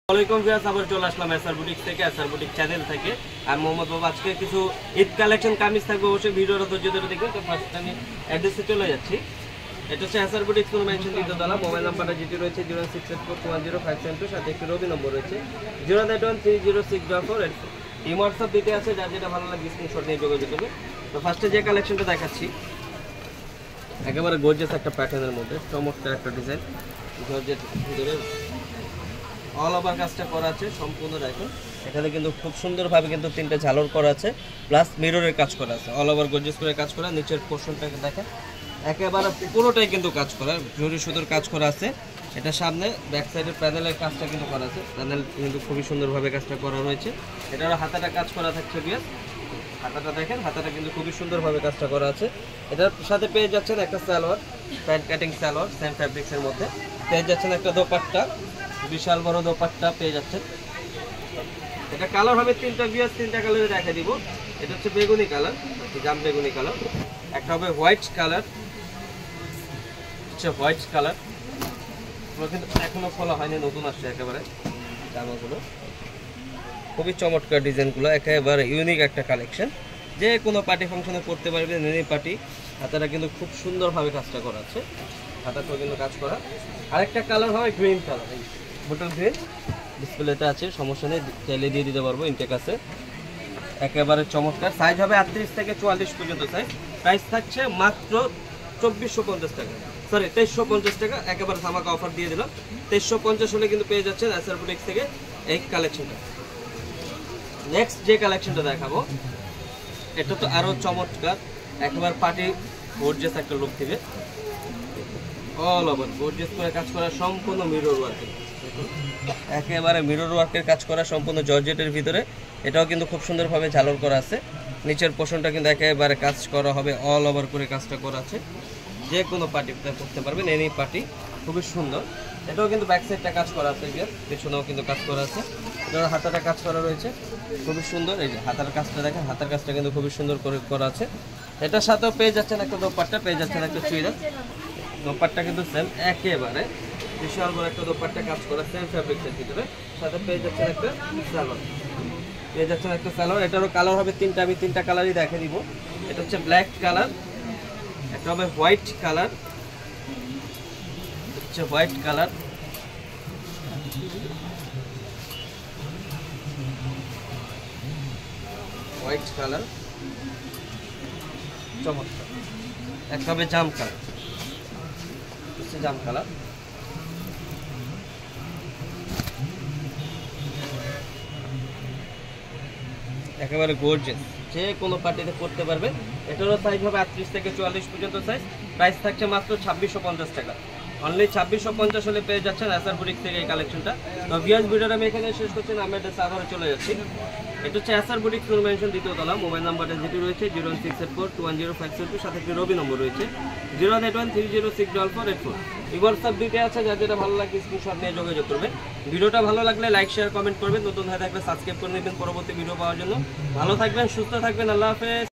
ওয়ালাইকুম ভিউয়ার্স, আবার চলে আসলাম এসআর বুটিক থেকে, এসআর বুটিক চ্যানেল থেকে। আর মোহাম্মদ বাবু আজকে কিছু ঈদ কালেকশন কামিজ থাকবে, অবশ্যই ভিডিওটা ধৈর্য ধরে দেখবেন। তো ফার্স্ট আমি অ্যাড্রেসে চলে যাচ্ছি। এটা হচ্ছে এসআর বুটিক কোনো মেনশন দ্বিতীয়তলা। মোবাইল নাম্বারটা যেটি রয়েছে 068410572, সাথে একটি রবি নম্বর রয়েছে 08130064484। এই হোয়াটসঅ্যাপ দিতে আছে, যার যেটা ভালো লাগে স্ক্রিনশট নিয়ে যোগাযোগ করবে। তো ফার্স্টে যে কালেকশনটা দেখাচ্ছি, একেবারে গর্জিয়াস একটা প্যাটার্নের মধ্যে চমৎকার একটা ডিজাইন, গর্জিয়াস ভিতরে অল ওভার কাজটা করা আছে সম্পূর্ণ। দেখুন এখানে কিন্তু খুব সুন্দরভাবে কিন্তু তিনটা ঝালর করা আছে, প্লাস মিররের কাজ করা আছে, অল ওভার গর্জিয়াস করে কাজ করা। নিচের পোর্শনটাকে দেখেন একেবারে পুরোটাই কিন্তু কাজ করা, জরি সুতোর কাজ করা আছে। এটা সামনে ব্যাক সাইডের প্যানেলের কাজটা কিন্তু করা আছে, প্যানেল কিন্তু খুবই সুন্দরভাবে কাজটা করা রয়েছে। এটারও হাতাটা কাজ করা থাকছে বিয়াস, হাতাটা দেখেন, হাতাটা কিন্তু খুবই সুন্দরভাবে কাজটা করা আছে। এটার সাথে পেয়ে যাচ্ছেন একটা salwar, pant cutting salwar same ফ্যাব্রিক্সের মধ্যে। পেয়ে যাচ্ছেন একটা দোপাট্টা, বিশাল বড় দোপাট্টা পেয়ে যাচ্ছেন। এটা কালার হবে তিনটা বিয়াস, তিনটা কালারে দেখা দিব। এটা হচ্ছে বেগুনি কালার, জাম বেগুনি কালার। একটা হবে হোয়াইট কালার, হচ্ছে হোয়াইট কালার, কিন্তু এখনো খোলা হয়নি, নতুন আসছে একেবারে জামাগুলো। খুবই চমৎকার ডিজাইনগুলো, একেবারে ইউনিক একটা কালেকশন, যে কোনো পার্টি ফাংশনে করতে পারবেন, এনি পার্টি। হাতাটা কিন্তু খুব সুন্দরভাবে কাজটা করা আছে, হাতাটাও কিন্তু কাজ করা। আরেকটা কালার হবে গ্রিন কালার, বোটল গ্রিন, ডিসপ্লেতে আছে, সমস্যা নেই, চাইলে দিয়ে দিতে পারবো, ইনটেক আছে। একেবারে চমৎকার, সাইজ হবে 38 থেকে 44 পর্যন্ত সাইজ। প্রাইস থাকছে মাত্র 2450 টাকা, সরি 2350 টাকা। একেবারে ধামাকা অফার দিয়ে দিলাম, 2350 হলে কিন্তু পেয়ে যাচ্ছেন এসআর বুটিক থেকে এই কালেকশনটা। নেক্সট যে কালেকশনটা দেখাবো, এটা তো আরো চমৎকার, একেবারে পার্টি গর্জিয়াস একটা লুক দিবে। অল ওভার গর্জিয়াস করে কাজ করা, সম্পূর্ণ মিরর ওয়ার্কের, একেবারে মিরর ওয়ার্কের কাজ করা, সম্পূর্ণ জর্জেটের ভিতরে। এটাও কিন্তু খুব সুন্দরভাবে ঝালর করা আছে। নিচের পোর্শনটা কিন্তু একেবারে কাজ করা হবে, অল ওভার করে কাজটা করা আছে। যে কোনো পার্টিতে করতে পারবেন, এনি পার্টি, খুবই সুন্দর। এটাও কিন্তু ব্যাক সাইডটা কাজ করা আছে, পেছনেও কিন্তু কাজ করা আছে। এটার হাতাটা কাজ করা রয়েছে, খুবই সুন্দর। এই যে হাতার কাজটা দেখেন, হাতার কাজটা কিন্তু খুবই সুন্দর করে করা আছে। এটার সাথেও পেয়ে যাচ্ছেন একটা দোপাট্টা, পেয়ে যাচ্ছেন একটা চুড়িদার। দোপাট্টা কিন্তু সেম, একেবারে বিশাল বড় একটা দোপাট্টা কাজ করা সেম ফ্যাব্রিক্সের ভিতরে। সাথে পেয়ে যাচ্ছেন একটা সালোয়ার, পেয়ে যাচ্ছেন একটা সালোয়ার। এটারও কালার হবে তিনটা, আমি তিনটা কালারই দেখে দিব। এটা হচ্ছে ব্ল্যাক কালার, একটা হবে হোয়াইট কালার, হচ্ছে হোয়াইট কালার, হোয়াইট কালার চমৎকার। একটা হবে জাম কালার, হচ্ছে জাম কালার। একেবারে গর্জিয়াস, যে কোনো পার্টিতে করতে পারবেন। এটারও সাইজ হবে 38 থেকে 44 পর্যন্ত সাইজ। প্রাইস থাকছে মাত্র 2650 টাকা, অনলি 2650 হলে পেয়ে যাচ্ছেন এসআর বুটিক থেকে এই কালেকশনটা। তো ভিউয়ার্স, ভিডিওটা আমি এখানে শেষ করছি, আমি এটা সাভারে চলে যাচ্ছি। এটা হচ্ছে এসআর বুটিক ফ্লোর মেনশন দ্বিতীয়তলা। মোবাইল নাম্বারটা যেটি রয়েছে 01684210572, সাথে একটি রবি নম্বর রয়েছে 08130064484। এই হোয়াটসঅ্যাপ দিতে আছে, যার যেটা ভালো লাগে স্ক্রিনশট নিয়ে যোগাযোগ করবেন। ভিডিওটা ভালো লাগলে লাইক শেয়ার কমেন্ট করবেন, নতুন হয়ে থাকলে সাবস্ক্রাইব করে নেবেন পরবর্তী ভিডিও পাওয়ার জন্য। ভালো থাকবেন, সুস্থ থাকবেন, আল্লাহ হাফেজ।